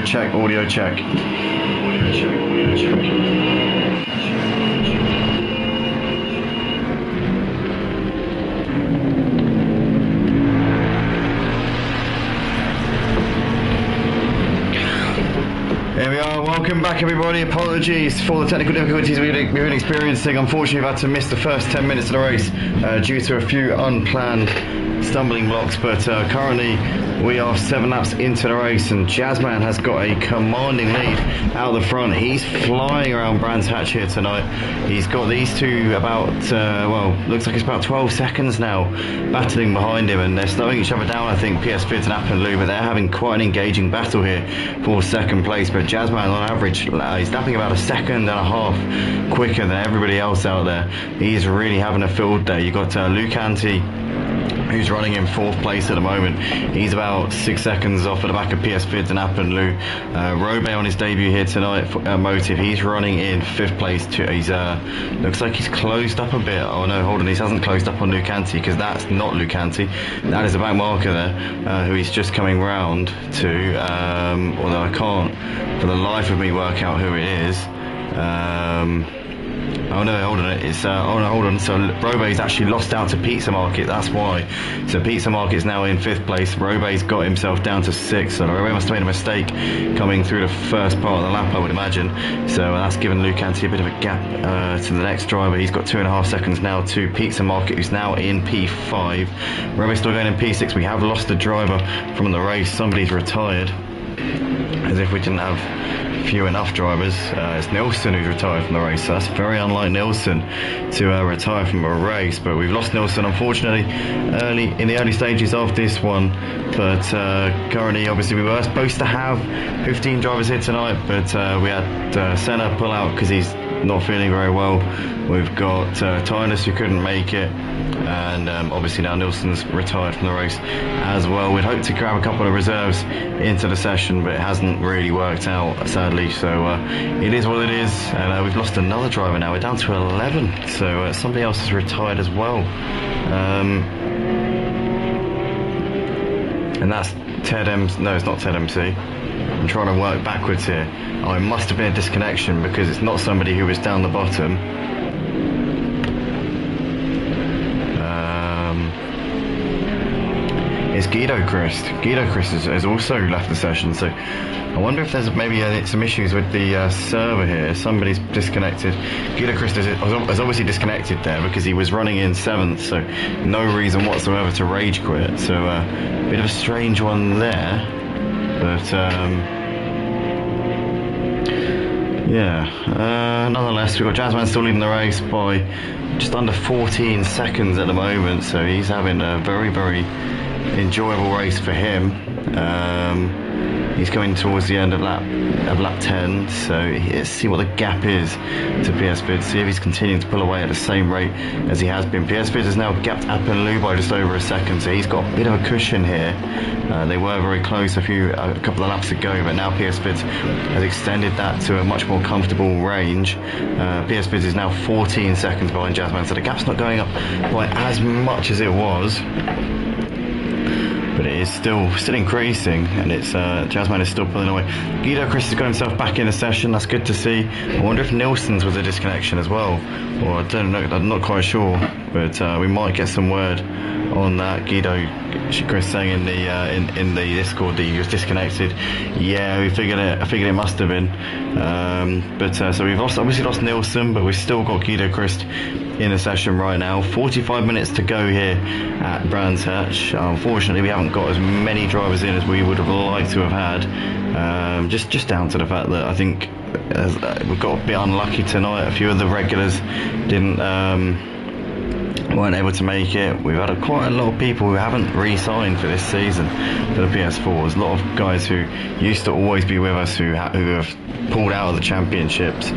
Audio check, audio check. Audio check, audio check. Here we are, welcome back everybody. Apologies for the technical difficulties we've been experiencing. Unfortunately, we've had to miss the first 10 minutes of the race due to a few unplanned stumbling blocks, but currently we are 7 laps into the race and Jazzman has got a commanding lead out the front. He's flying around Brands Hatch here tonight. He's got these two about, well, looks like it's about 12 seconds now battling behind him, and they're slowing each other down, I think, PS4 and App and Lou, but they're having quite an engaging battle here for second place. But Jazzman on average, he's lapping about a second and a half quicker than everybody else out there. He's really having a field day. You've got Lucanti, who's running in 4th place at the moment. He's about 6 seconds off at the back of PS4 and App and Lou. Robe on his debut here tonight for Motive, he's running in 5th place too. He's looks like he's closed up a bit. Oh no, hold on, he hasn't closed up on Lucanti, because that's not Lucanti. That is the back marker there, who he's just coming round to, although I can't for the life of me work out who it is. Oh no, hold on, it's, oh no, hold on, so Robe's actually lost out to Pizza Market, that's why. So Pizza Market's now in 5th place, Robe's got himself down to 6th, so Robe must have made a mistake coming through the first part of the lap, I would imagine. So that's given Lucanti a bit of a gap to the next driver. He's got 2.5 seconds now to Pizza Market, who's now in P5. Robe's still going in P6, we have lost a driver from the race, somebody's retired, as if we didn't have few enough drivers. It's Nilsson who's retired from the race, so that's very unlike Nilsson to retire from a race, but we've lost Nilsson unfortunately in the early stages of this one. But currently, obviously, we were supposed to have 15 drivers here tonight, but we had Senna pull out because he's not feeling very well. We've got Tynus who couldn't make it, and obviously now Nilsson's retired from the race as well. We'd hoped to grab a couple of reserves into the session, but it hasn't really worked out, sadly. So it is what it is, and we've lost another driver now. We're down to 11, so somebody else has retired as well. And that's Ted MC. No, it's not Ted MC. I'm trying to work backwards here. Oh, it must have been a disconnection because it's not somebody who was down the bottom. It's Guido Christ. Guido Christ has also left the session, so I wonder if there's maybe some issues with the server here. Somebody's disconnected. Guido Christ has obviously disconnected there because he was running in 7th, so no reason whatsoever to rage quit. So a bit of a strange one there, but yeah. Nonetheless, we've got Jazzman still leading the race by just under 14 seconds at the moment, so he's having a very, very enjoyable race for him. He's coming towards the end of lap 10, so let's see what the gap is to PS4, see if he's continuing to pull away at the same rate as he has been. PS4 has now gapped App and Lou by just over a second, so he's got a bit of a cushion here. They were very close a couple of laps ago, but now PS4 has extended that to a much more comfortable range. PS4 is now 14 seconds behind Jazzman, so the gap's not going up by as much as it was, but it is still increasing, and it's Jazzman is still pulling away. Guido Chris has got himself back in the session, that's good to see. I wonder if Nilsson's was a disconnection as well, or I don't know, I'm not quite sure, but we might get some word on that. Guido Chris saying in the Discord that he was disconnected. Yeah, we figured it. I figured it must have been. So we've obviously lost Nilsson, but we've still got Guido Christ in the session right now. 45 minutes to go here at Brands Hatch. Unfortunately, we haven't got as many drivers in as we would have liked to have had. Just down to the fact that I think we've got a bit unlucky tonight. A few of the regulars weren't able to make it. We've had quite a lot of people who haven't re-signed for this season for the PS4s. A lot of guys who used to always be with us who have pulled out of the championships,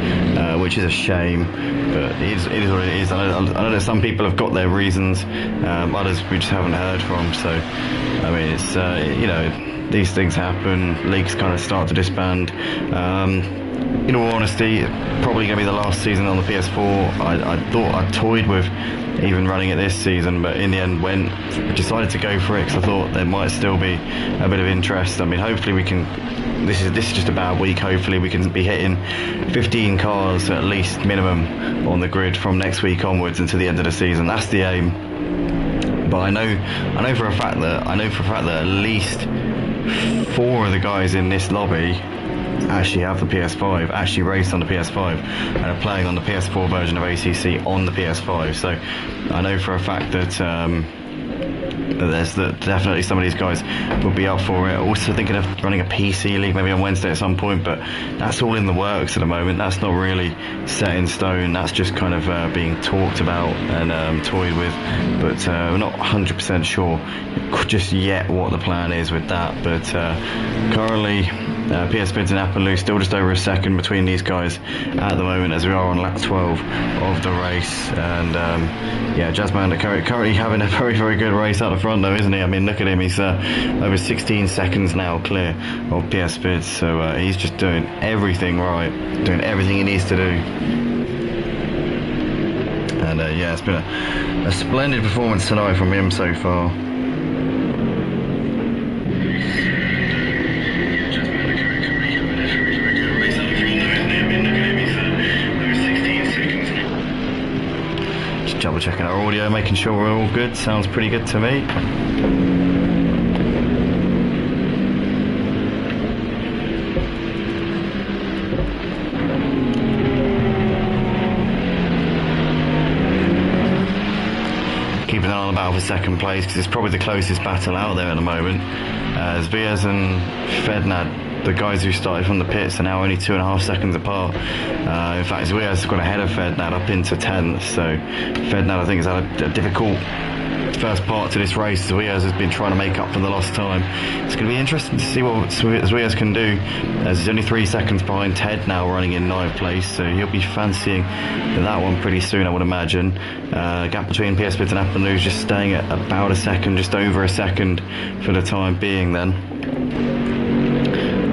which is a shame, but it is what it is. I know that some people have got their reasons, others we just haven't heard from. So I mean, it's you know, these things happen. Leagues kind of start to disband. In all honesty, probably going to be the last season on the PS4. I thought I toyed with even running it this season, but in the end decided to go for it because I thought there might still be a bit of interest. I mean, hopefully we can this is just a bad week. Hopefully we can be hitting 15 cars at least minimum on the grid from next week onwards until the end of the season. That's the aim. But I know for a fact that at least 4 of the guys in this lobby actually have the PS5, actually raced on the PS5, and are playing on the PS4 version of ACC on the PS5. So I know for a fact that definitely some of these guys would be up for it. Also thinking of running a PC league maybe on Wednesday at some point, but that's all in the works at the moment. That's not really set in stone. That's just kind of being talked about and toyed with, but we're not 100% sure just yet what the plan is with that. But currently PS Bids and Appaloo still just over a second between these guys at the moment, as we are on lap 12 of the race. And yeah, Jazzman currently having a very, very good race out the front though, isn't he? I mean, look at him, he's over 16 seconds now clear of PS Bids, so he's just doing everything right, doing everything he needs to do. And yeah, it's been a splendid performance tonight from him so far. Double checking our audio, making sure we're all good. Sounds pretty good to me. Keeping an eye on the battle for second place, because it's probably the closest battle out there at the moment. As Vias and Fednad, the guys who started from the pits, are now only 2.5 seconds apart. In fact, Zwias has got ahead of Fednad up into 10th, so Fednad I think has had a difficult first part to this race. Zwias has been trying to make up for the lost time. It's going to be interesting to see what Zwias can do, as he's only 3 seconds behind Ted now, running in 9th place, so he'll be fancying that one pretty soon, I would imagine. Gap between PS Bids and Appaloo is just staying at about a second, just over a second for the time being then.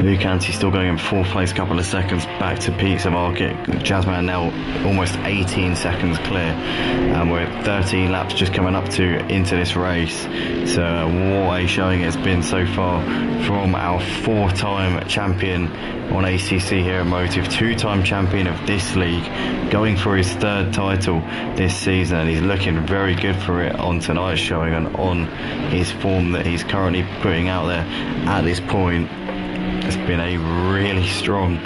Lucanti still going in 4th place, couple of seconds back to Pizza Market. Jazzman now almost 18 seconds clear, and we're at 13 laps just coming up into this race. So what a showing it's been so far from our 4-time champion on ACC here at Motive, 2-time champion of this league, going for his 3rd title this season, and he's looking very good for it on tonight's showing and on his form that he's currently putting out there at this point. It's been a really strong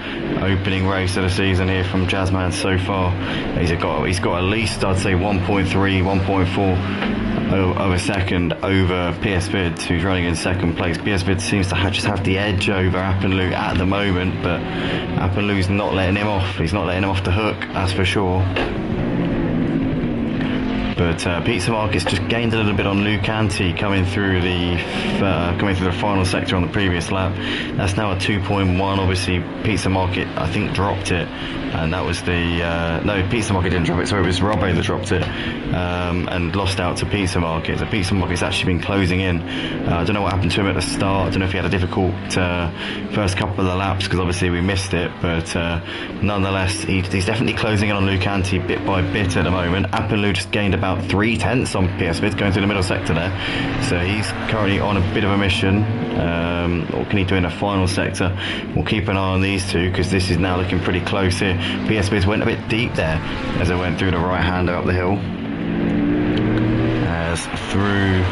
opening race of the season here from Jazzman so far. He's got at least, I'd say, 1.3, 1.4 of a second over PS Bids, who's running in 2nd place. PS Bids seems to just have the edge over Appaloo at the moment, but Appaloo's not letting him off. He's not letting him off the hook, that's for sure. But Pizza Market's just gained a little bit on Lucanti coming through the final sector on the previous lap. That's now a 2.1. Obviously, Pizza Market I think dropped it, and that was the no, Pizza Market didn't drop it. Sorry, it was Robbo that dropped it and lost out to Pizza Market. So Pizza Market's actually been closing in. I don't know what happened to him at the start. I don't know if he had a difficult first couple of the laps, because obviously we missed it. But nonetheless, he's definitely closing in on Lucanti bit by bit at the moment. Appaloo just gained about 3/10 on PS Bids going through the middle sector there, so he's currently on a bit of a mission. What can he do in the final sector? We'll keep an eye on these two, because this is now looking pretty close here. PS Bids went a bit deep there as it went through the right hander up the hill, as through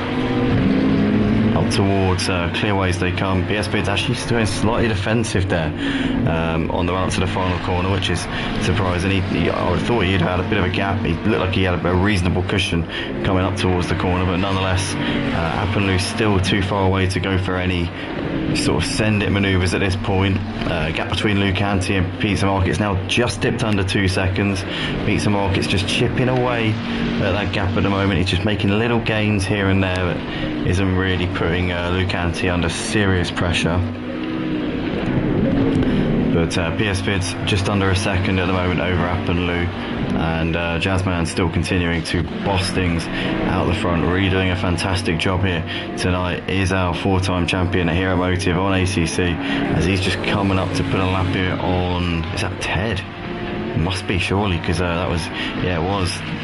up towards Clearways they come. PS Bids actually doing slightly defensive there on the run up to the final corner, which is surprising. I would have thought he'd had a bit of a gap. He looked like he had a reasonable cushion coming up towards the corner, but nonetheless, Appaloo's still too far away to go for any sort of send it manoeuvres at this point. Gap between Lucanti and Pizza Market's now just dipped under 2 seconds. Pizza Market's just chipping away at that gap at the moment. He's just making little gains here and there, but isn't really putting Lucanti under serious pressure. But PS Bids just under a second at the moment over Appaloo, and Jazzman still continuing to boss things out the front, really doing a fantastic job here tonight. Is our 4-time champion here at Motive on ACC, as he's just coming up to put a lap here on, is that Ted? Must be, surely, because that was, yeah,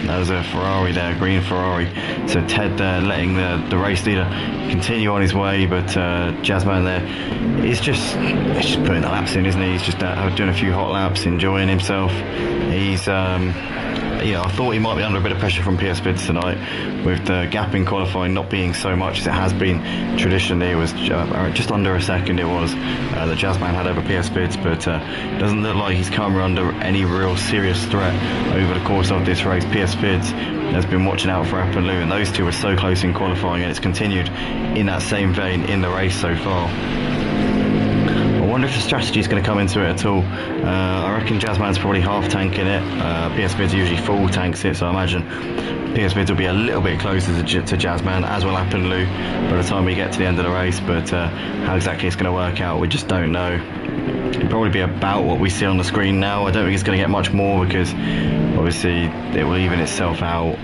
that was a Ferrari there, green Ferrari. So Ted there letting the race leader continue on his way, but Jazzman there is just putting the laps in, isn't he? He's just doing a few hot laps, enjoying himself. He's I thought he might be under a bit of pressure from PS Bids tonight, with the gap in qualifying not being so much as it has been traditionally. It was just under a second it was that Jazzman had over PS Bids, but it doesn't look like he's come under any real serious threat over the course of this race. PS Bids has been watching out for Appenlou, and those two were so close in qualifying, and it's continued in that same vein in the race so far. I wonder if the strategy is going to come into it at all. I reckon Jazzman's probably half tanking it. PS Bids usually full tanks it, so I imagine PS Bids will be a little bit closer to Jazzman, as will Appenlou by the time we get to the end of the race. But how exactly it's going to work out, we just don't know. It'll probably be about what we see on the screen now. I don't think it's going to get much more, because obviously it will even itself out.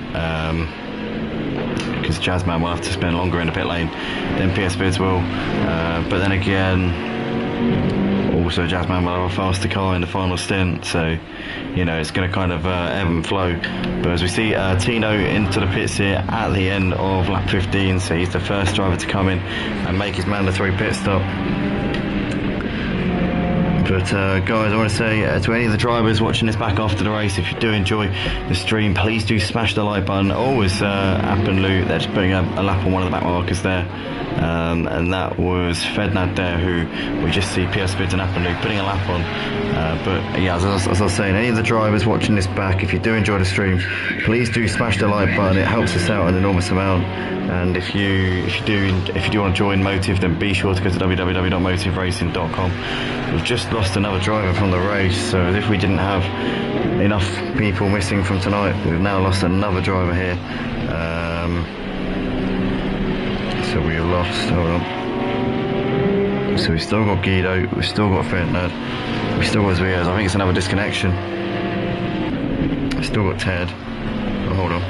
Because Jazzman will have to spend longer in the pit lane than PS Bids will. But then again, also Jazzman will have a faster car in the final stint, so it's going to kind of ebb and flow. But as we see Tino into the pits here at the end of lap 15, so he's the first driver to come in and make his mandatory pit stop. But guys, I want to say to any of the drivers watching this back after the race, if you do enjoy the stream, please do smash the like button. Always Appenlou, they're just putting a lap on one of the back markers there. And that was Fednad there, who we just see PS Bids and Appenlou putting a lap on. But yeah, as I was saying, any of the drivers watching this back, if you do enjoy the stream, please do smash the like button. It helps us out an enormous amount. And if you do want to join Motive, then be sure to go to www.motiveracing.com. We've just lost another driver from the race, so as if we didn't have enough people missing from tonight, we've now lost another driver here. So we've lost, hold on. So we've still got Guido, we've still got Fentnad, we've still got Zviaz. I think it's another disconnection. We've still got Ted. Oh, hold on.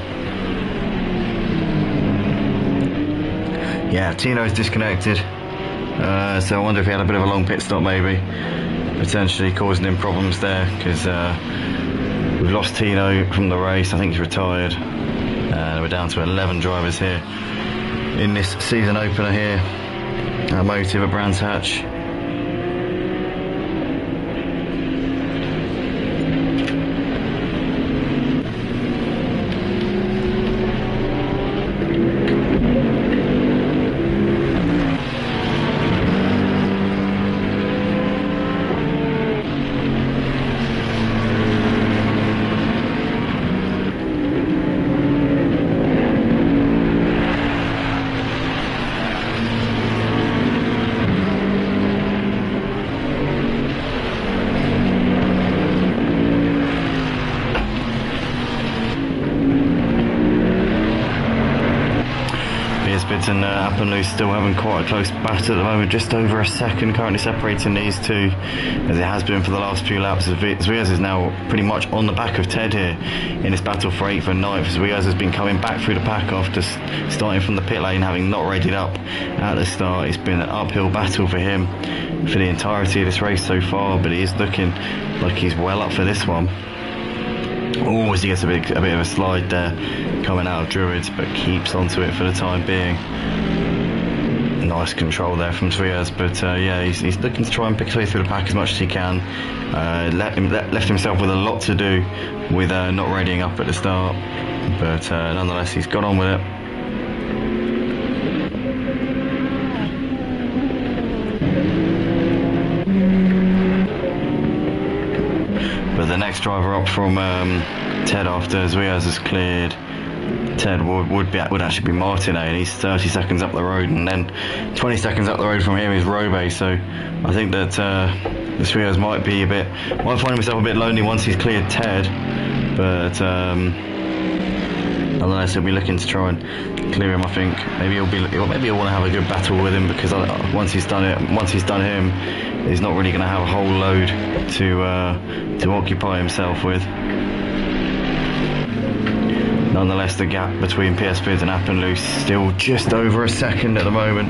Yeah, Tino's disconnected. So I wonder if he had a bit of a long pit stop, maybe, potentially causing him problems there, because we've lost Tino from the race. I think he's retired. We're down to 11 drivers here in this season opener here at Motive at Brands Hatch. And Appenlou still having quite a close battle at the moment, just over a second currently separating these two, as it has been for the last few laps. Zviaz is now pretty much on the back of Ted here in this battle for 8th and 9th. Zviaz has been coming back through the pack after starting from the pit lane, having not readied up at the start. It's been an uphill battle for him for the entirety of this race so far, but he is looking like he's well up for this one. Oh, as he gets a bit of a slide there coming out of Druids, but keeps onto it for the time being. Nice control there from Zviaz, but yeah, he's looking to try and pick his way through the pack as much as he can. Left himself with a lot to do with not readying up at the start, but nonetheless he's got on with it. But the next driver up from Ted after Zviaz has cleared Ted would actually be Martin, and he's 30 seconds up the road, and then 20 seconds up the road from him is Robe. So I think that Zviaz might find himself a bit lonely once he's cleared Ted, but nonetheless he'll be looking to try and clear him. I think maybe he'll want to have a good battle with him, because once he's done him, he's not really going to have a whole load to occupy himself with. Nonetheless, the gap between PS Bids and Appenlou still just over a second at the moment.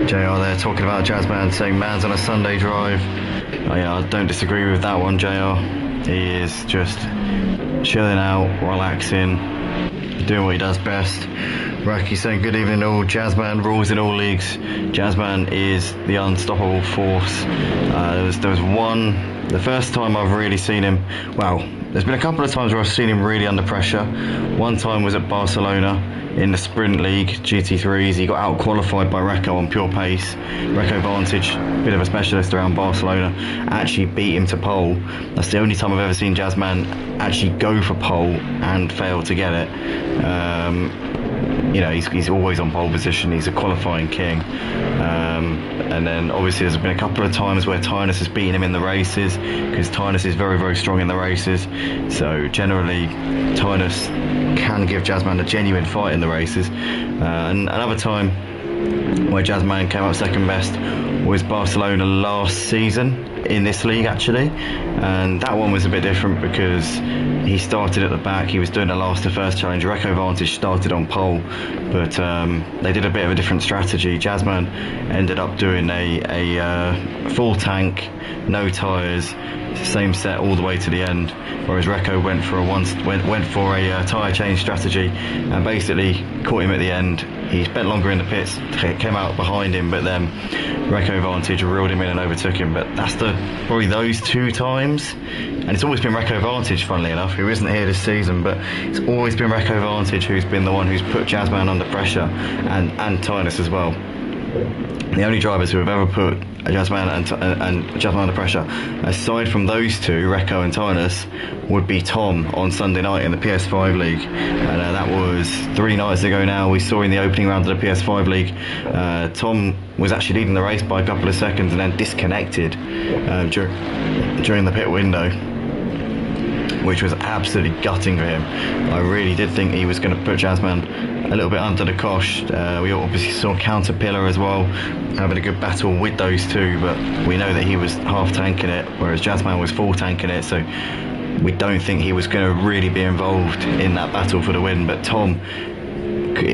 JR there talking about Jazzman saying man's on a Sunday drive. Oh, yeah, I don't disagree with that one, JR. He is just chilling out, relaxing, doing what he does best. Raki saying good evening all. Jazzman rules in all leagues. Jazzman is the unstoppable force. There was one, the first time I've really seen him, well, there's been a couple of times where I've seen him really under pressure. One time was at Barcelona in the sprint league, GT3s. He got out qualified by Recco on pure pace. Recco Vantage, bit of a specialist around Barcelona, actually beat him to pole. That's the only time I've ever seen Jazzman actually go for pole and fail to get it. You know, he's always on pole position. He's a qualifying king. And then obviously there's been a couple of times where Tynus has beaten him in the races, because Tynus is very, very strong in the races. So generally Tynus can give Jazzman a genuine fight in the races. And another time where Jazzman came up second best was Barcelona last season in this league, actually, and that one was a bit different because he started at the back. He was doing the last to first challenge. Recco Vantage started on pole, but they did a bit of a different strategy. Jazzman ended up doing a full tank, no tyres, same set all the way to the end, whereas Recco went for a tyre change strategy and basically caught him at the end. He spent longer in the pits, came out behind him, but then Recco Vantage reeled him in and overtook him. But that's probably those two times, and it's always been Recco Vantage, funnily enough, who isn't here this season, but it's always been Recco Vantage who's been the one who's put Jazzman under pressure, and Tynus as well. The only drivers who have ever put Jazzman and Jazzman under pressure, aside from those two, Recco and Tynus, would be Tom on Sunday night in the PS5 League. And that was 3 nights ago now. We saw in the opening round of the PS5 League, Tom was actually leading the race by a couple of seconds and then disconnected during the pit window, which was absolutely gutting for him. I really did think he was going to put Jazzman a little bit under the cosh. We obviously saw Caterpillar as well having a good battle with those two, but we know that he was half tanking it, whereas Jazzman was full tanking it, so we don't think he was going to really be involved in that battle for the win. But Tom,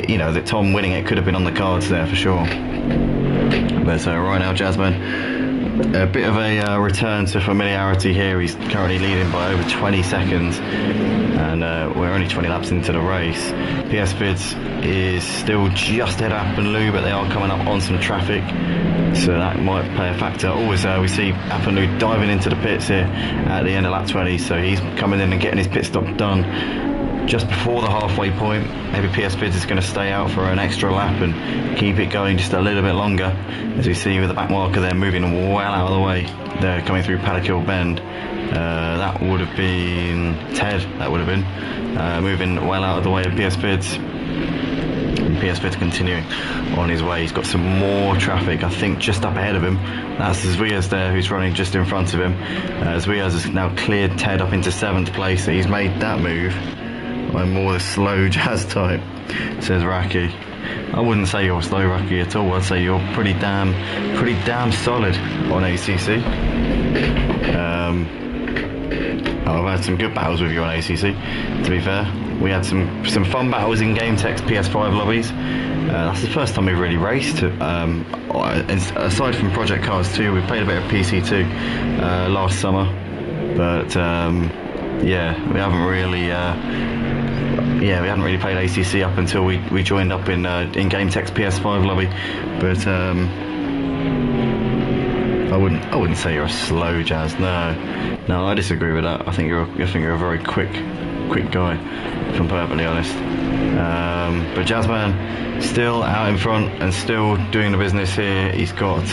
you know, that Tom winning it could have been on the cards there for sure. But right now Jazzman, a bit of a return to familiarity here. He's currently leading by over 20 seconds, and we're only 20 laps into the race. PS Vids is still just ahead of Appenloo, but they are coming up on some traffic, so that might play a factor. Always we see Appenloo diving into the pits here at the end of lap 20, so he's coming in and getting his pit stop done just before the halfway point. Maybe PS Vids is going to stay out for an extra lap and keep it going just a little bit longer, as we see with the back marker there moving well out of the way. They're coming through Paddock Hill Bend. That would have been Ted, that would have been moving well out of the way of PS Vids. And PS Vids continuing on his way. He's got some more traffic, I think, just up ahead of him. That's Zvias there, who's running just in front of him. Zvias has now cleared Ted up into 7th place, so he's made that move. I'm more the slow Jazz type, says Raki. I wouldn't say you're slow, Raki, at all. I'd say you're pretty damn solid on ACC. I've had some good battles with you on ACC, to be fair. We had some fun battles in Game Tech's PS5 lobbies. That's the first time we've really raced. Aside from Project Cars 2, we played a bit of PC2 last summer, but yeah, we haven't really played ACC up until we joined up in Game Tech's PS5 lobby. But I wouldn't say you're a slow Jazz. No, I disagree with that. I think you're a very quick guy, if I'm perfectly honest. But Jazzman still out in front and still doing the business here. He's got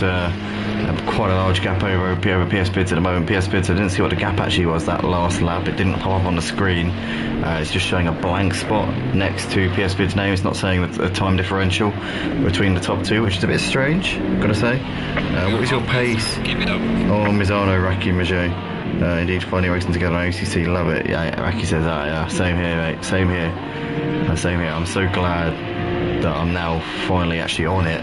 quite a large gap over PS Vids at the moment. PS Vids, I didn't see what the gap actually was that last lap. It didn't pop up on the screen. It's just showing a blank spot next to PS Vids' name. It's not saying a time differential between the top two, which is a bit strange, I've got to say. What was your pace? Keep it up. Oh, Mizano, Raki, Majay. Indeed, finally racing together on ACC, love it. Yeah, Raki says that, yeah. Same here, mate. Same here. I'm so glad that I'm now finally actually on it,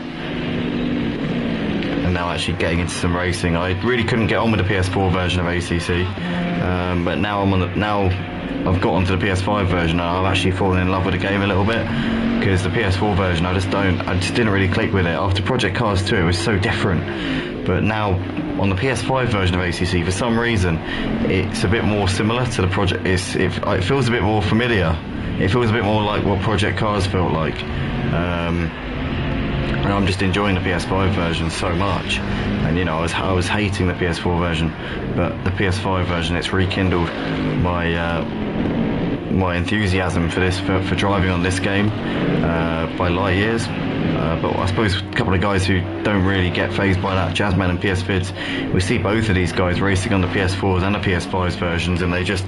and now actually getting into some racing. I really couldn't get on with the PS4 version of ACC, but now I've got onto the PS5 version and I've actually fallen in love with the game a little bit. because the PS4 version I just didn't really click with it. After Project Cars 2 it was so different, but now on the PS5 version of ACC for some reason it's a bit more similar to the project. It feels a bit more familiar. It feels a bit more like what Project Cars felt like, and I'm just enjoying the PS5 version so much. And you know, I was hating the PS4 version, but the PS5 version, it's rekindled my enthusiasm for this, for driving on this game by light years. But I suppose a couple of guys who don't really get fazed by that, Jazzman and PS Vids, we see both of these guys racing on the PS4s and the PS5's versions, and they just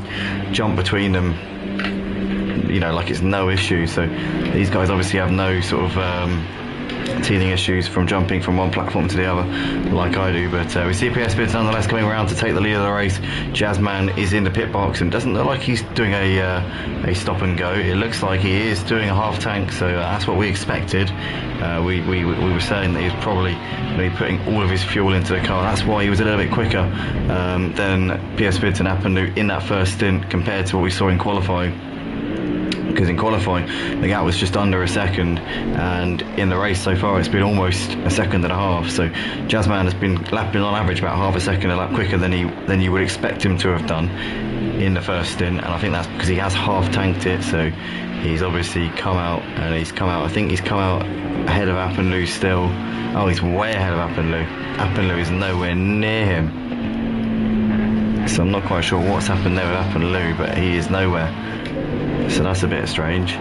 jump between them, you know, like it's no issue. So these guys obviously have no sort of teething issues from jumping from one platform to the other like I do. But we see PS Vids nonetheless coming around to take the lead of the race. Jazzman is in the pit box and doesn't look like he's doing a stop and go. It looks like he is doing a half tank, so that's what we expected. We were saying that he's probably going to be putting all of his fuel into the car. That's why he was a little bit quicker than PS Vids and Appenlu in that first stint compared to what we saw in qualifying. Because in qualifying the gap was just under a second, and in the race so far it's been almost a second and a half. So Jazzman has been lapping on average about half a second a lap quicker than you would expect him to have done in the first stint, and I think that's because he has half tanked it. So he's obviously come out, and I think he's come out ahead of Appenlu still. Oh, he's way ahead of Appenlu. Appenlu is nowhere near him, so I'm not quite sure what's happened there with Appenlu, but he is nowhere. So that's a bit strange.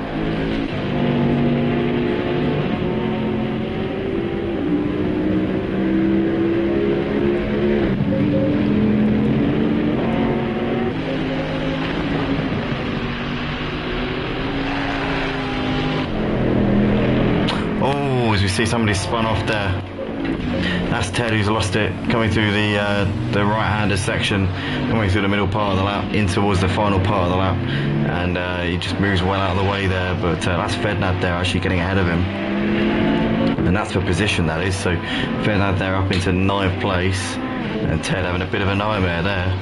Oh, as we see somebody spun off there. That's Ted who's lost it, coming through the right-hander section, coming through the middle part of the lap, in towards the final part of the lap, and he just moves well out of the way there. But that's Fednad there actually getting ahead of him, and that's for position, that is. So Fednad there up into 9th place, and Ted having a bit of a nightmare there.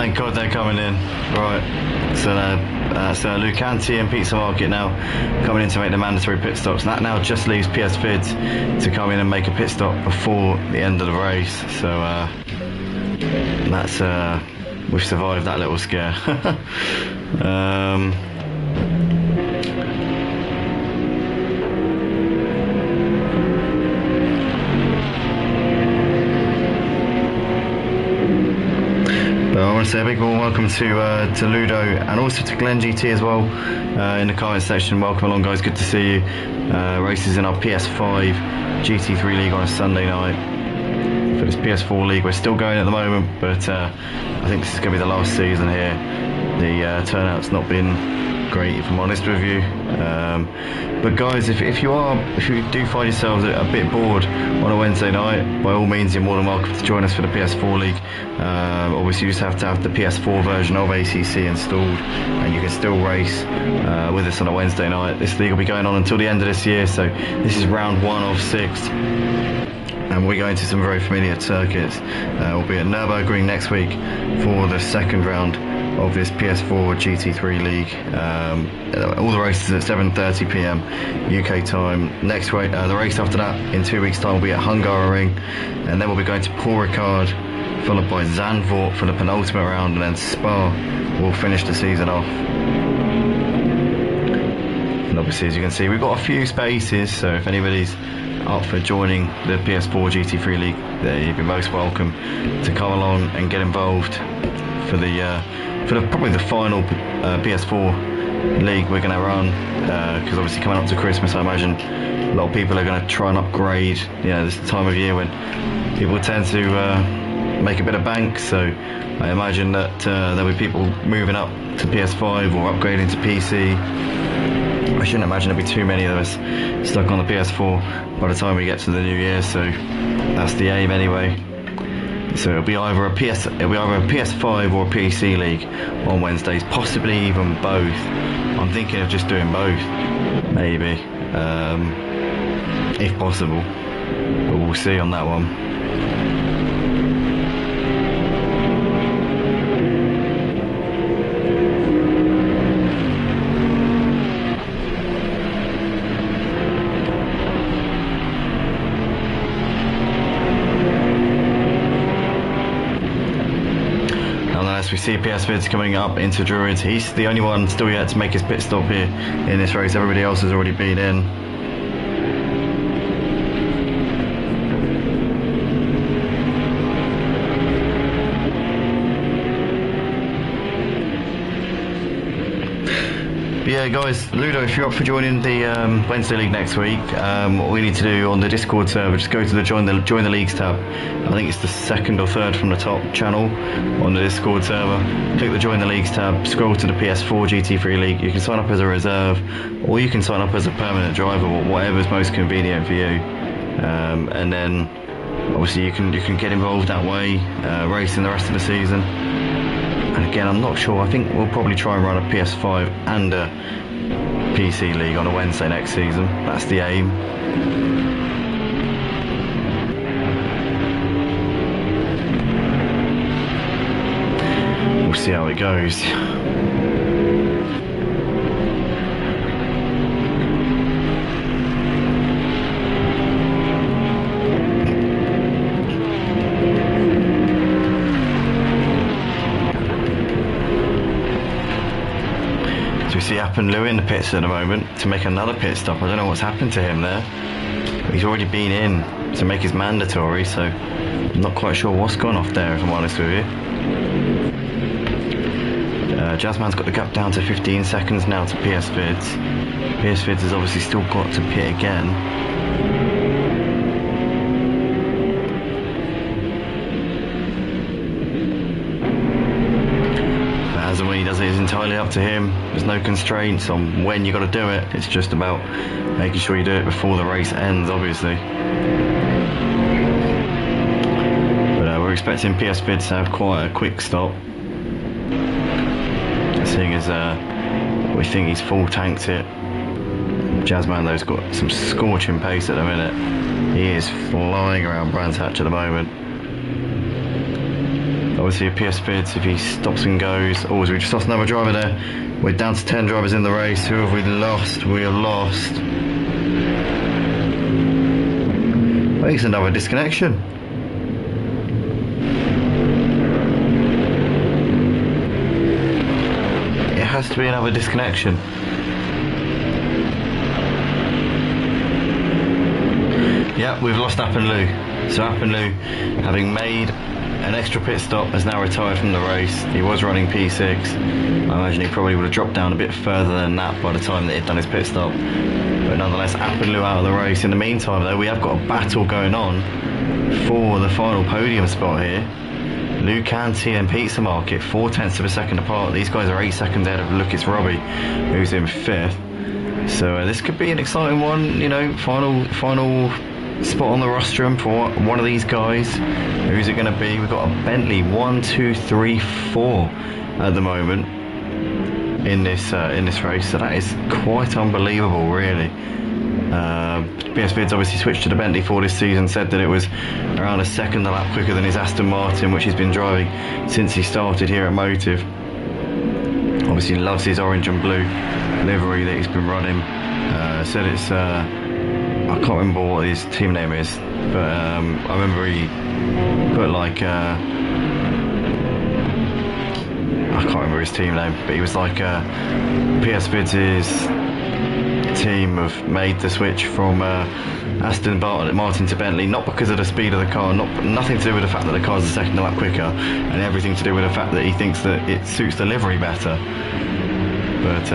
Thank God they're coming in. Right, so Lucanti and Pizza Market now coming in to make the mandatory pit stops. That now just leaves PS Vids to come in and make a pit stop before the end of the race. So that's we've survived that little scare. I want to say a big warm welcome to Ludo and also to Glenn GT as well in the comment section. Welcome along, guys, good to see you. Races in our PS5 GT3 league on a Sunday night. For this PS4 league we're still going at the moment, but I think this is going to be the last season here. The turnout's not been great, if I'm honest with you, but guys, if you do find yourselves a bit bored on a Wednesday night, by all means you're more than welcome to join us for the PS4 league. Obviously you just have to have the PS4 version of ACC installed and you can still race with us on a Wednesday night. This league will be going on until the end of this year, so this is round 1 of 6 and we're going to some very familiar circuits. We'll be at Nürburgring next week for the second round of this PS4 GT3 league. All the races at 7:30 PM UK time. Next week, the race after that in 2 weeks time will be at Hungaroring, and then we'll be going to Paul Ricard, followed by Zandvoort for the penultimate round, and then Spa will finish the season off. And obviously, as you can see, we've got a few spaces, so if anybody's up for joining the PS4 GT3 league, you'd be most welcome to come along and get involved for probably the final PS4 league we're going to run, because obviously coming up to Christmas, I imagine a lot of people are going to try and upgrade. You know, this is the time of year when people tend to make a bit of bank, so I imagine that there'll be people moving up to PS5 or upgrading to PC. I shouldn't imagine there'll be too many of us stuck on the PS4 by the time we get to the new year, so that's the aim anyway. So it'll be either a PS5 or a PC league on Wednesdays, possibly even both. I'm thinking of just doing both, maybe, if possible, but we'll see on that one. We see PS Vids coming up into Druids. He's the only one still yet to make his pit stop here in this race. Everybody else has already been in. But yeah, guys, Ludo, if you're up for joining the Wednesday League next week, what we need to do on the Discord server, just go to the Join the Leagues tab. I think it's the second or third from the top channel on the Discord server. Click the Join the Leagues tab, scroll to the PS4 GT3 League. You can sign up as a reserve, or you can sign up as a permanent driver, or whatever's most convenient for you. And then, obviously, you can get involved that way, racing the rest of the season. And again, I'm not sure. I think we'll probably try and run a PS5 and a PC league on a Wednesday next season. That's the aim. We'll see how it goes. See Appenlou in the pits at the moment to make another pit stop. I don't know what's happened to him there. He's already been in to make his mandatory, so I'm not quite sure what's gone off there, if I'm honest with you. Jazzman's got the gap down to 15 seconds now to PS Vids. PS Vids has obviously still got to pit again. As and when he does it is entirely up to him. There's no constraints on when you got to do it. It's just about making sure you do it before the race ends, obviously. But we're expecting PS Vids to have quite a quick stop, seeing as we think he's full tanked it. Jazzman though's got some scorching pace at the minute. He is flying around Brands Hatch at the moment. Obviously PS Vids, if he stops and goes. Oh, so we just lost another driver there. We're down to 10 drivers in the race. Who have we lost? We have lost. I think it's another disconnection. It has to be another disconnection. Yep, we've lost Lou. So Lou, having made an extra pit stop, has now retired from the race. He was running P6. I imagine he probably would have dropped down a bit further than that by the time that he'd done his pit stop. But nonetheless, Lou out of the race. In the meantime, though, we have got a battle going on for the final podium spot here. Lou Canty and Pizza Market, 0.4 of a second apart. These guys are 8 seconds ahead of Lucas Robbie, who's in 5th. So this could be an exciting one, you know, final spot on the rostrum for one of these guys. Who's it going to be? We've got a Bentley 1, 2, 3, 4 at the moment in this race. So that is quite unbelievable, really. PS Vids obviously switched to the Bentley for this season, said that it was around a second a lap quicker than his Aston Martin, which he's been driving since he started here at Motive. Obviously loves his orange and blue livery that he's been running. Said it's I can't remember what his team name is, but I remember he put like I can't remember his team name, but he was like PS Vids' team have made the switch from Aston Martin to Bentley, not because of the speed of the car, nothing to do with the fact that the car's a second a lap quicker, and everything to do with the fact that he thinks that it suits the livery better. But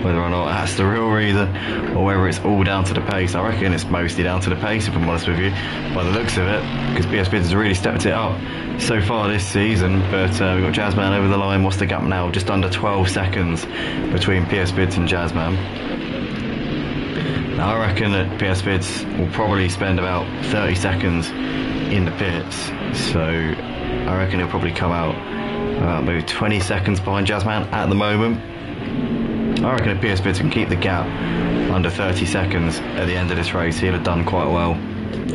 whether or not that's the real reason, or whether it's all down to the pace, I reckon it's mostly down to the pace, if I'm honest with you, by the looks of it, because PS Vids has really stepped it up so far this season. But we've got Jazzman over the line. What's the gap now? Just under 12 seconds between PS Vids and Jazzman. Now I reckon that PS Vids will probably spend about 30 seconds in the pits, so I reckon he'll probably come out maybe 20 seconds behind Jazzman at the moment. I reckon if PS Vids can keep the gap under 30 seconds at the end of this race, he'll have done quite well,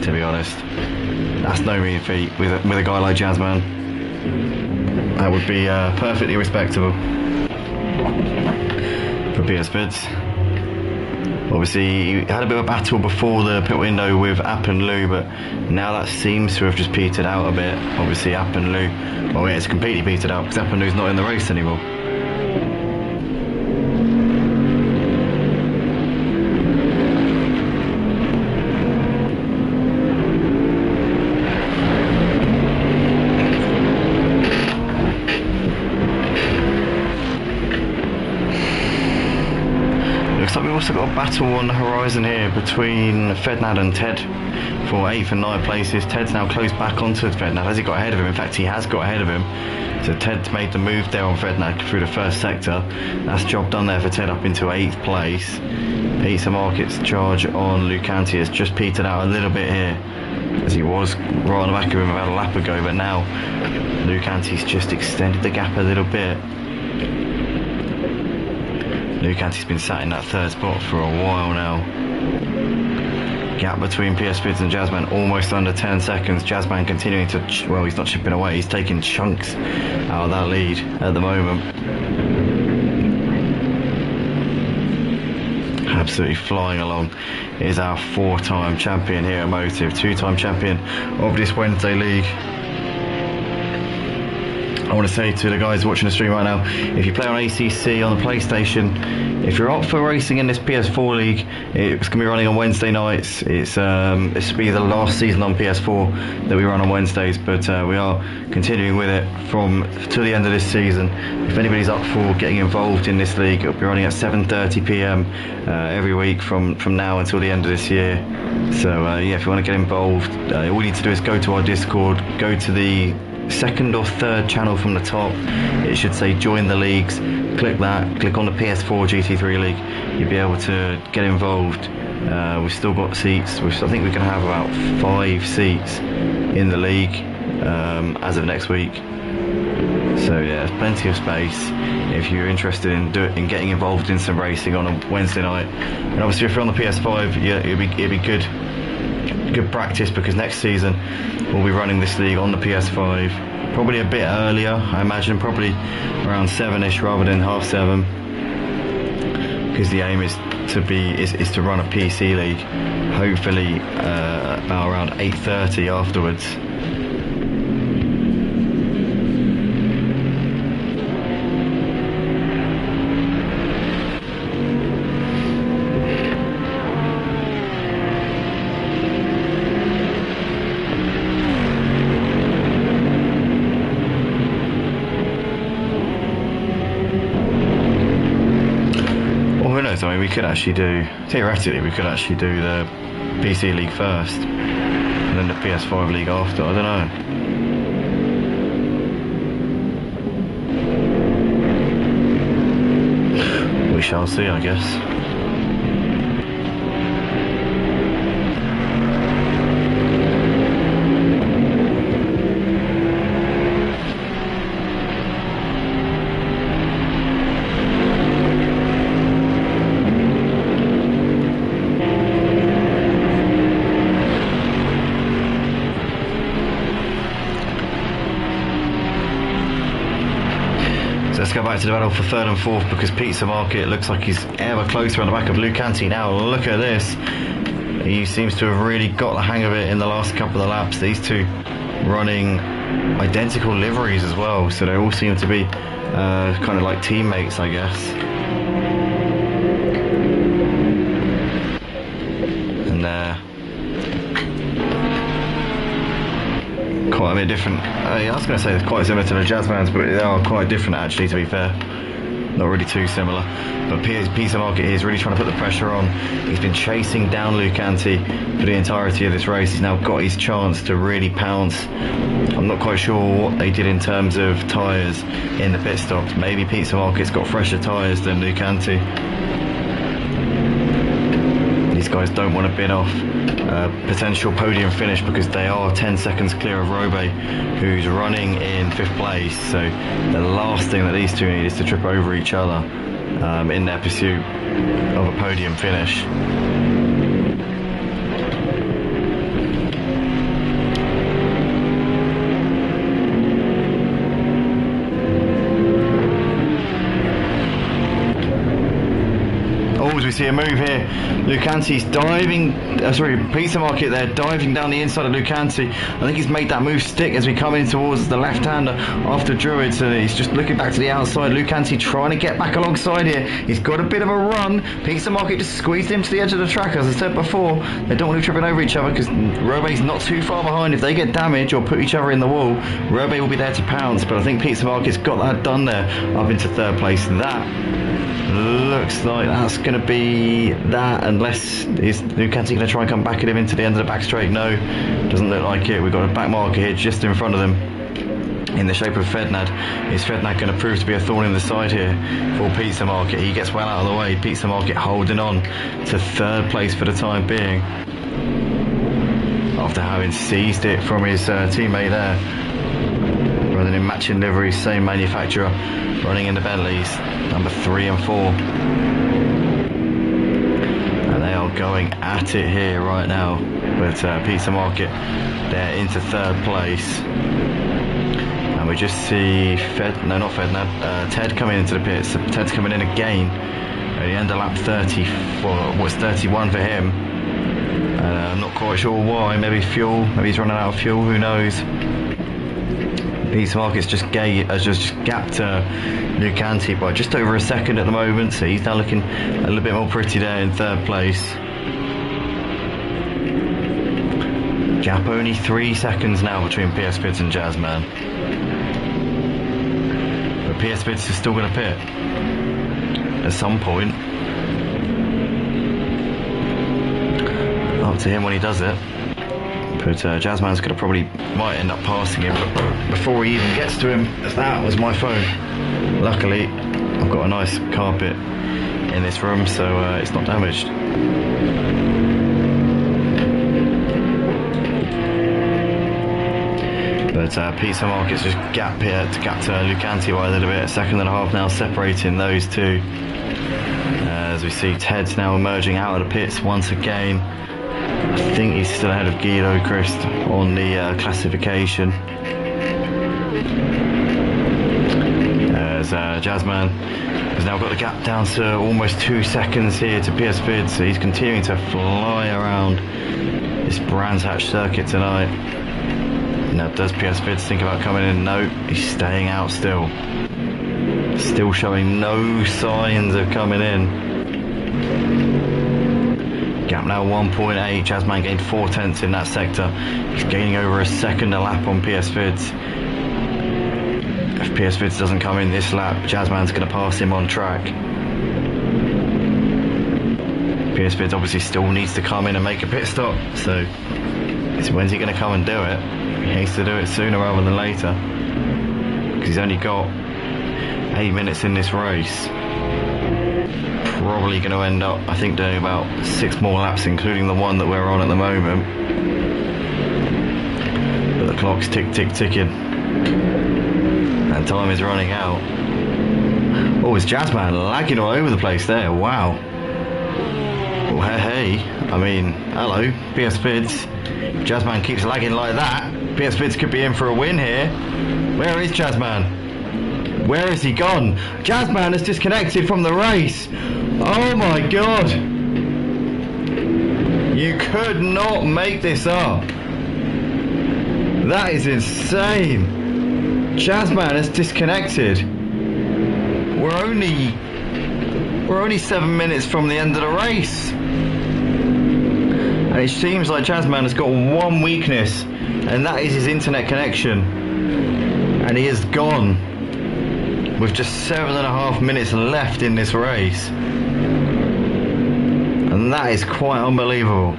to be honest. That's no mean feat with a guy like Jazzman. That would be perfectly respectable for PS Vids. Obviously, he had a bit of a battle before the pit window with Lou, but now that seems to have just petered out a bit. Obviously, Lou, well, yeah, it's completely petered out because Lou's not in the race anymore. Looks like we've also got a battle on the horizon here between Fednad and Ted for 8th and 9th places. Ted's now closed back onto Fednad. Has he got ahead of him? In fact, he has got ahead of him. So Ted's made the move there on Fednad through the first sector. That's job done there for Ted up into 8th place. Pizza Market's charge on Lou Canty has just petered out a little bit here, as he was right on the back of him about a lap ago, but now Lou Canty's just extended the gap a little bit. Lou Canty's been sat in that third spot for a while now. Gap between PS Vids and Jazzman almost under 10 seconds. Jazzman continuing to, well, he's not chipping away, he's taking chunks out of that lead at the moment. Absolutely flying along is our 4-time champion here at Motive, 2-time champion of this Wednesday league. I want to say to the guys watching the stream right now, if you play on ACC on the PlayStation, if you're up for racing in this PS4 league, it's going to be running on Wednesday nights. This will be the last season on PS4 that we run on Wednesdays, but we are continuing with it to the end of this season. If anybody's up for getting involved in this league, it'll be running at 7:30 PM every week from now until the end of this year. So yeah, if you want to get involved, all you need to do is go to our Discord, go to the second or third channel from the top. It should say join the leagues. Click that, click on the PS4 GT3 league. You'll be able to get involved. We've still got seats. I think we can have about 5 seats in the league as of next week. So yeah, there's plenty of space if you're interested in getting involved in some racing on a Wednesday night. And obviously if you're on the PS5, yeah, it'd be good good practice, because next season we'll be running this league on the PS5, probably a bit earlier, I imagine, probably around 7ish rather than half 7, because the aim is to run a PC league, hopefully about around 8:30 afterwards. I mean, we could actually theoretically, we could actually do the PC League first, and then the PS5 League after, I don't know. We shall see, I guess. Let's go back to the battle for 3rd and 4th, because Pizza Market looks like he's ever closer on the back of Lucanti now. Look at this. He seems to have really got the hang of it in the last couple of laps. These two running identical liveries as well, so they all seem to be kind of like teammates, I guess. And quite a bit different. I was going to say it's quite similar to the Jazzmans, but they are quite different actually, to be fair. Not really too similar. But Pizza Market is really trying to put the pressure on. He's been chasing down Lucanti for the entirety of this race. He's now got his chance to really pounce. I'm not quite sure what they did in terms of tyres in the pit stops. Maybe Pizza Market's got fresher tyres than Lucanti. These guys don't want to bin off potential podium finish, because they are 10 seconds clear of Robe, who's running in 5th place. So the last thing that these two need is to trip over each other in their pursuit of a podium finish. We see a move here. Lucanti's diving, Pizza Market there, diving down the inside of Lucanti. I think he's made that move stick as we come in towards the left-hander after Druids, and he's just looking back to the outside. Lucanti trying to get back alongside here. He's got a bit of a run. Pizza Market just squeezed him to the edge of the track. As I said before, they don't want to be tripping over each other, because Robe's not too far behind. If they get damaged or put each other in the wall, Robe will be there to pounce, but I think Pizza Market's got that done there, up into 3rd place. That looks like that's going to be that, unless is Lucanti going to try and come back at him into the end of the back straight? No, doesn't look like it. We've got a back marker here just in front of them in the shape of Fednad. Is Fednad going to prove to be a thorn in the side here for Pizza Market? He gets well out of the way. Pizza Market holding on to 3rd place for the time being, after having seized it from his teammate there. Running in matching liveries, same manufacturer, running in the Bentleys, number 3 and 4. And they are going at it here right now. But Pizza Market, they're into 3rd place. And we just see Ted coming into the pits. Ted's coming in again at the end of lap 31 for him. I'm not quite sure why. Maybe fuel, maybe he's running out of fuel, who knows. Pizza Market's just gapped Lucanti by just over a second at the moment, so he's now looking a little bit more pretty there in 3rd place. Gap only 3 seconds now between PS Bids and Jazzman. But PS Bids is still going to pit at some point. Up to him when he does it. But Jazzman's gonna might end up passing him, but before he even gets to him, that was my phone. Luckily, I've got a nice carpet in this room, so it's not damaged. But Pizza Market's just gapped to Lucanti by a little bit. 1.5 seconds now separating those two. As we see Ted's now emerging out of the pits once again. I think he's still ahead of Guido Christ on the classification. As Jazzman has now got the gap down to almost 2 seconds here to PS Vid, so he's continuing to fly around this Brands Hatch circuit tonight. Now, does PS Vid think about coming in? No, he's staying out still. Still showing no signs of coming in. Gap now 1.8. Jazzman gained 4/10 in that sector. He's gaining over a second a lap on PS Vids. If PS Vids doesn't come in this lap, Jazzman's going to pass him on track. PS Vids obviously still needs to come in and make a pit stop, so when's he going to come and do it? He needs to do it sooner rather than later, because he's only got 8 minutes in this race. Probably going to end up, I think, doing about 6 more laps, including the one that we're on at the moment. But the clock's ticking, and time is running out. Oh, it's Jazzman lagging all over the place there. Wow. Oh, hey, I mean, hello, PS Vids. If Jazzman keeps lagging like that, PS Vids could be in for a win here. Where is Jazzman? Where has he gone? Jazzman has disconnected from the race. Oh my god. You could not make this up. That is insane. Jazzman has disconnected. We're only 7 minutes from the end of the race. And it seems like Jazzman has got one weakness, and that is his internet connection. And he is gone with just 7.5 minutes left in this race. And that is quite unbelievable.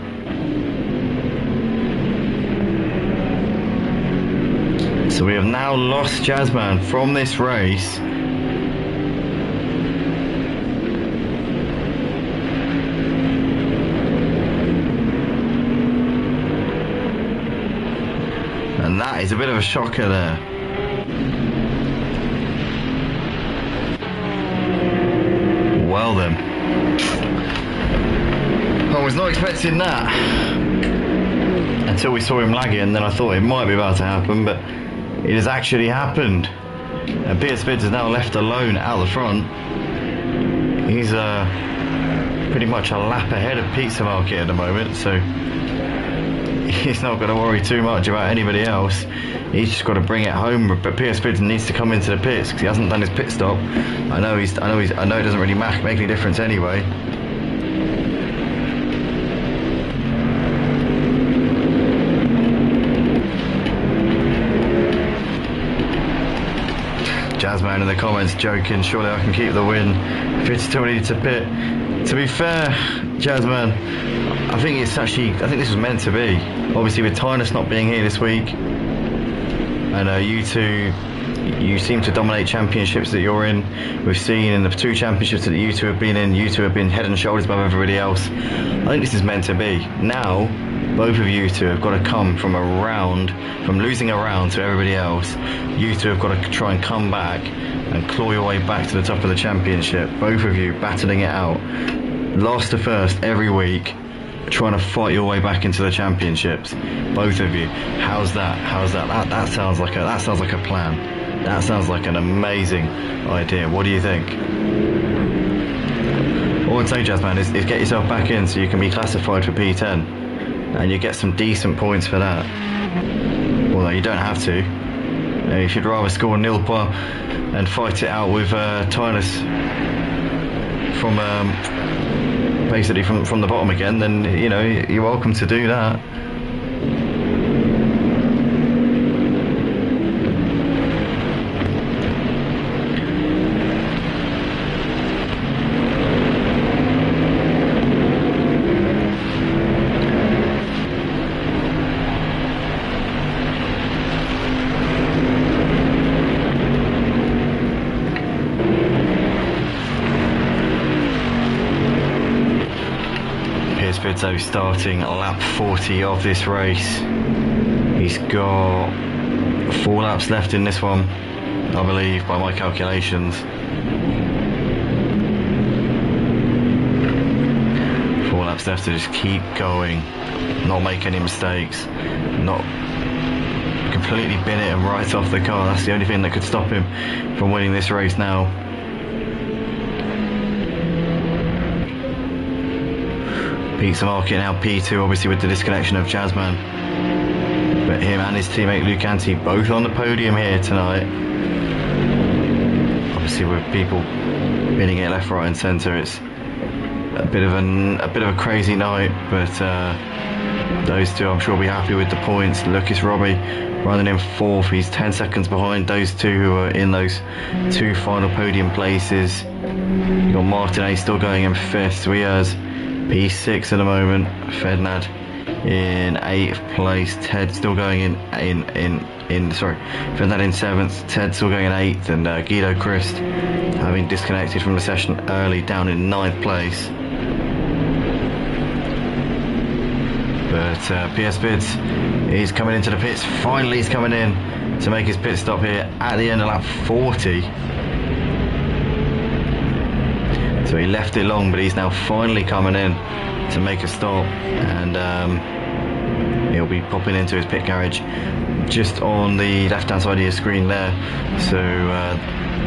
So we have now lost Jazzman from this race. And that is a bit of a shocker there. Well then, I was not expecting that until we saw him lagging, and then I thought it might be about to happen, but it has actually happened. And PS Vids is now left alone out the front. He's pretty much a lap ahead of Pizza Market at the moment, so he's not going to worry too much about anybody else. He's just got to bring it home. But PS Vids needs to come into the pits because he hasn't done his pit stop. I know it doesn't really make any difference anyway. Jazzman in the comments joking, surely I can keep the win. Vids still need to pit. To be fair, Jazzman, I think this was meant to be. Obviously with Tynus not being here this week, and you seem to dominate championships that you're in. We've seen in the 2 championships that you two have been in, you two have been head and shoulders above everybody else. I think this is meant to be. Now, both of you two have got to come from losing a round to everybody else. You two have got to try and come back and claw your way back to the top of the championship. Both of you battling it out, last to first every week, trying to fight your way back into the championships. Both of you. How's that? That sounds like a plan. That sounds like an amazing idea. What do you think? All I'd say, Jazzman, is get yourself back in so you can be classified for P10, and you get some decent points for that. Although you don't have to. If you'd rather score nil and fight it out with Tynus from basically from the bottom again, then you're welcome to do that. Vidzo starting lap 40 of this race. He's got 4 laps left in this one, I believe, by my calculations. 4 laps laps left to just keep going, not make any mistakes, not completely bin it and right off the car. That's the only thing that could stop him from winning this race now. Pizza Market now P2, obviously with the disconnection of Jazzman. But him and his teammate Lucanti both on the podium here tonight. Obviously with people binning it left, right and centre, it's a bit of a crazy night, but those two I'm sure will be happy with the points. Lucas Robbie running in 4th, he's 10 seconds behind those two who are in those 2 final podium places. You've got Martinez still going in 5th, so he has P6 at the moment. Fednad in 8th place, Ted still going Fednad in 7th, Ted still going in 8th, and Guido Christ, having disconnected from the session early, down in 9th place. But PS Bids is coming into the pits. Finally he's coming in to make his pit stop here at the end of lap 40. So he left it long, but he's now finally coming in to make a stop, and he'll be popping into his pit garage just on the left hand side of your screen there. So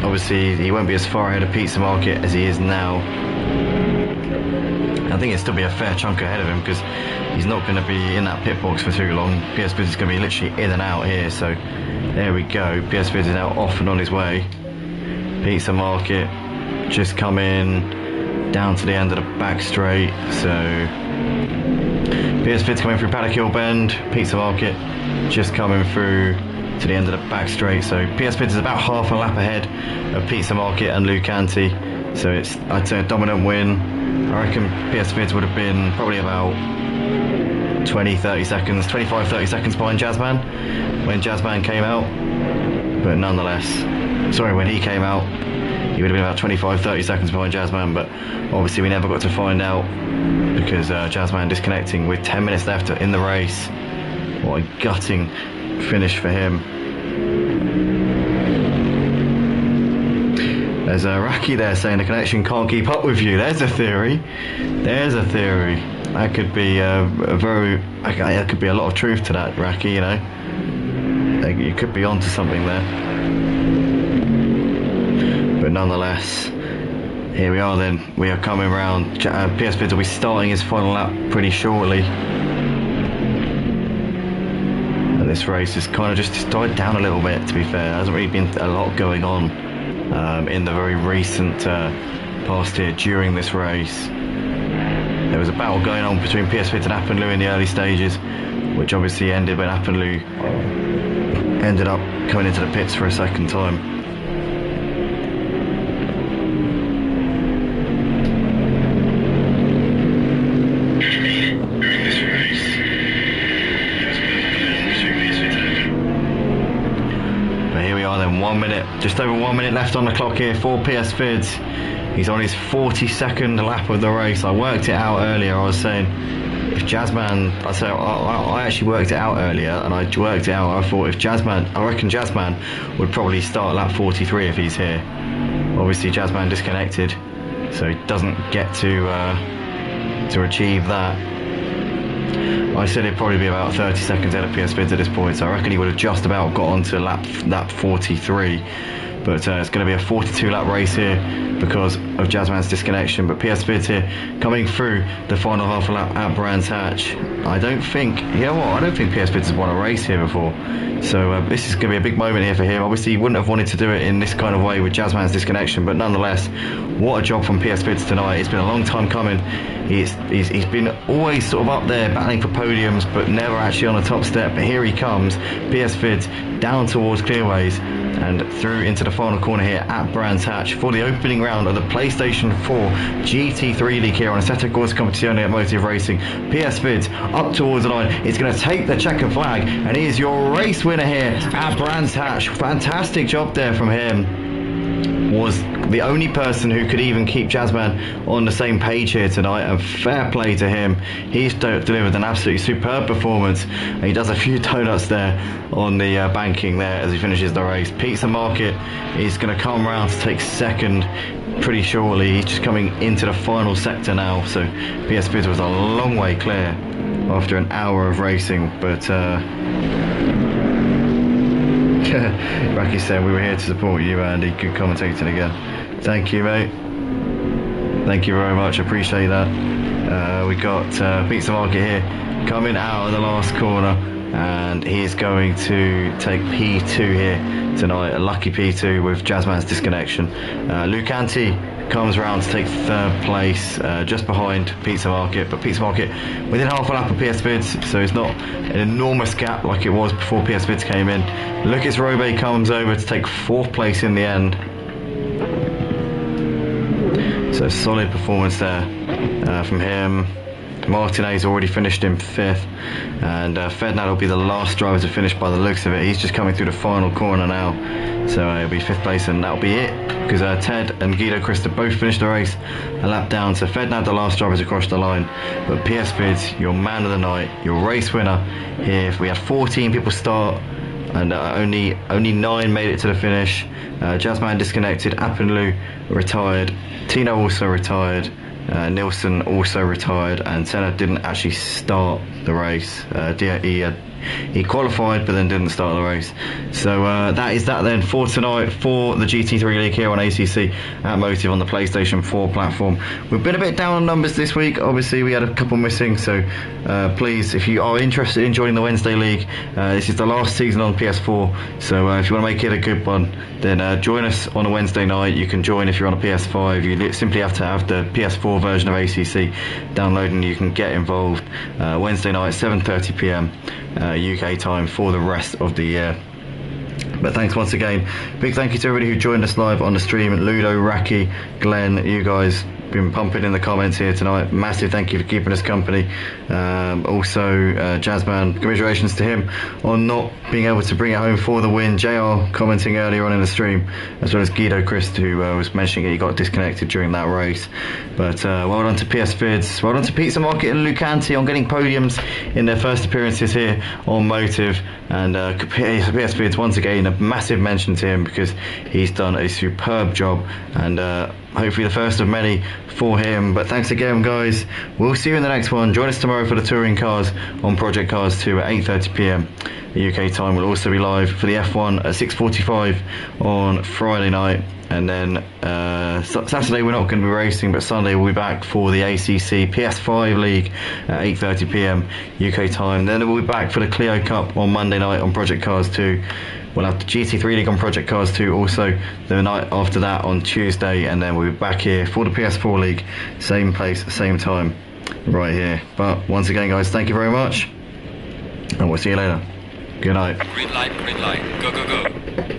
obviously he won't be as far ahead of Pizza Market as he is now. I think it'll still be a fair chunk ahead of him, because he's not going to be in that pit box for too long. PS Bids is going to be literally in and out here. So there we go, PS Bids is now off and on his way. Pizza Market just come in down to the end of the back straight. So PS Bids coming through Paddock Hill Bend, Pizza Market just coming through to the end of the back straight. So PS Bids is about half a lap ahead of Pizza Market and Lucanti. So it's, I'd say, a dominant win. I reckon PS Bids would have been probably about 25-30 seconds behind Jazzman when Jazzman came out. But nonetheless, sorry, when he came out, he would have been about 25-30 seconds behind Jazzman, but obviously we never got to find out, because Jazzman disconnecting with 10 minutes left in the race. What a gutting finish for him. There's a Raki there saying the connection can't keep up with you. There's a theory. There's a theory. That could be that could be a lot of truth to that, Raki, you know. You could be onto something there. But nonetheless, here we are then. We are coming round. PS Bids will be starting his final lap pretty shortly. And this race has kind of just died down a little bit, to be fair. There hasn't really been a lot going on in the very recent past here during this race. There was a battle going on between PS Bids and Appenloo in the early stages, which obviously ended when Appenloo ended up coming into the pits for a second time. Just over 1 minute left on the clock here for PS Bids. He's on his 42nd lap of the race. I worked it out earlier. I was saying, if Jazzman, I actually worked it out earlier, and I worked it out. I thought if Jazzman, I reckon Jazzman would probably start lap 43 if he's here. Obviously Jazzman disconnected, so he doesn't get to achieve that. I said it'd probably be about 30 seconds ahead of PS Bids at this point, so I reckon he would have just about got onto lap 43. But it's going to be a 42 lap race here because of Jazzman's disconnection. But PS Bids here coming through the final half a lap at Brands Hatch. I don't think PS Bids has won a race here before. So this is going to be a big moment here for him. Obviously he wouldn't have wanted to do it in this kind of way with Jazzman's disconnection, but nonetheless, what a job from PS Bids tonight. It's been a long time coming. He's been always sort of up there battling for podiums, but never actually on the top step. But here he comes, PS Bids down towards Clearways and through into the final corner here at Brands Hatch for the opening round of the PlayStation 4 GT3 League here on Assetto Corsa Competizione at Motive Racing. PS Bids up towards the line. It's going to take the checkered flag, and he is your race winner here at Brands Hatch. Fantastic job there from him. Was the only person who could even keep Jazzman on the same page here tonight, and fair play to him. He's delivered an absolutely superb performance, and he does a few donuts there on the banking there as he finishes the race. Pizza Market is going to come round to take second pretty shortly. He's just coming into the final sector now, so PS Vids was a long way clear after an hour of racing, but Raki said we were here to support you, Andy. Good commentating again. Thank you, mate. Thank you very much, appreciate that. We got Pizza Market here coming out of the last corner, and he is going to take P2 here tonight, a lucky P2 with Jazzman's disconnection. Lucanti comes around to take third place, just behind Pizza Market, but Pizza Market within half a lap of PS Vids, so it's not an enormous gap like it was before PS Vids came in. Lucas Robe comes over to take fourth place in the end. So solid performance there from him. Martinez already finished in fifth, and Fednad will be the last driver to finish by the looks of it. He's just coming through the final corner now, so he'll be fifth place, and that'll be it, because Ted and Guido Christa both finished the race a lap down. So Fednad, the last driver to cross the line, but PS Vids, your man of the night, your race winner here. We had 14 people start, and only 9 made it to the finish. Jazzman disconnected, Appenlu retired, Tino also retired, Nilsson also retired, and Senna didn't actually start the race. He qualified but then didn't start the race. So that is that then for tonight for the GT3 League here on ACC at Motive on the PlayStation 4 platform. We've been a bit down on numbers this week. Obviously we had a couple missing, so please, if you are interested in joining the Wednesday League, this is the last season on PS4, so if you want to make it a good one, then join us on a Wednesday night. You can join if you're on a PS5. You simply have to have the PS4 version of ACC downloaded, and you can get involved Wednesday night 7:30 PM UK time for the rest of the year. But thanks once again, big thank you to everybody who joined us live on the stream. Ludo, Raki, Glenn, you guys been pumping in the comments here tonight. Massive thank you for keeping us company. Also Jazzman, commiserations to him on not being able to bring it home for the win. JR commenting earlier on in the stream, as well as Guido Christ, who was mentioning he got disconnected during that race. But well done to PS Vids, well done to Pizza Market and Lucanti on getting podiums in their first appearances here on Motive. And PS Vids, once again, a massive mention to him, because he's done a superb job, and hopefully the first of many for him. But thanks again, guys. We'll see you in the next one. Join us tomorrow for the touring cars on Project Cars 2 at 8:30 PM UK time. We'll also be live for the F1 at 6:45 on Friday night, and then Saturday we're not going to be racing, but Sunday we'll be back for the ACC PS5 League at 8:30 PM UK time. Then we'll be back for the Clio Cup on Monday night on Project Cars 2. We'll have the GT3 League on Project Cars 2 also the night after that on Tuesday, and then we'll be back here for the PS4 League, same place, same time, right here. But once again, guys, thank you very much, and we'll see you later. Good night. Green light, go, go, go.